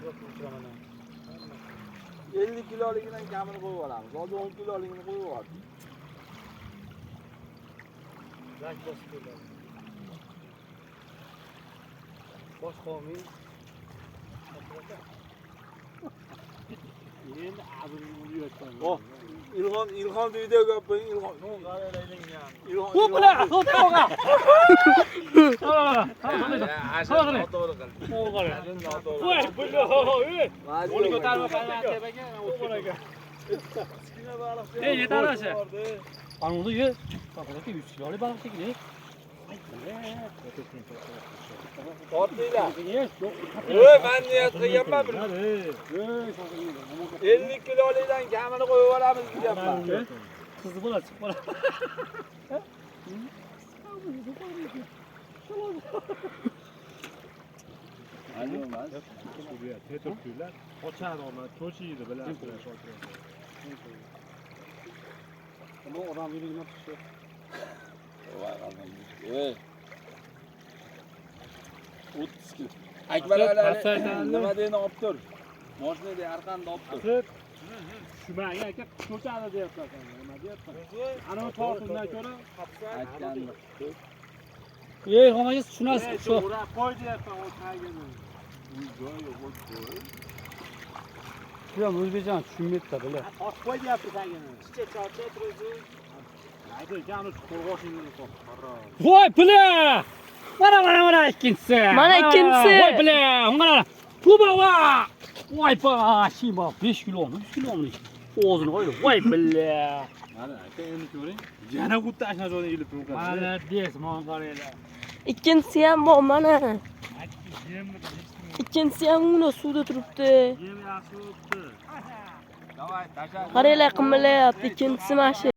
Yo'q, uchramadim. 50 kiloligidan kamini qo'yib olamiz. Hozir 10 kiloligini qo'yib oldik. Lak bosib qo'yiladi. Bosh qolmay. Endi azimni urayotgan. Oh, Ilhom videoga qo'ying, Ilhom. Ilhom. Ho'pla, ho'pla. Voy, bulo. O'ni ko'tarma qanaqaga. Kichkina baliqchi. Ey, yetarli. Anuni ye. Faqatki 100 kiloli baliq chekdi. Tortinglar. Voy, men niyat qilganman bir. 50 kilolikdan kamini qo'yib olamiz deganman. Qizi bo'ladi, chiqib qoladi. Ayolmas. Tetirkuylar qochadi omad, cho'chiydi bilasizlar shokir. Bu odam yurigini tutdi. Voy, qaldim. Ey. 30 kilo. Akbar nima deyni olib tur. Mashinada har qanday olib tur. Shumaga aka cho'chadi deyapsan. Nima deyapsan? Ana tortindan ko'ra Aytgandim. Ey, homangiz tushunasiz, shu. ura qo'y deyapsan o tagini. Shu o'zbekcha tushunmaydi-da, bular. Tosh qo'y deyapti tagini. Chicha chorcha turadi. Haydi, janu qo'rg'oshingni qo'y. Voy, bular! Mana ikkinchisi. Mana ikkinchisi. Voy, bular, mana. Tuba va! Voy, shima 5 kiloni, 100 kiloni. O'zini qo'ydi. Voy, bular. Mana aka endi ko'ring. Yana xuddi ashnajo'ni ilib qo'ygan. Malades, mon qaranglar. Ikkinchisi ham bor mana. Ikkinchisi ham uni suvda turibdi. Yem yaxshi o'tdi. Davay, tasha. Qaranglar qimirlayapti ikkinchisi mana shu.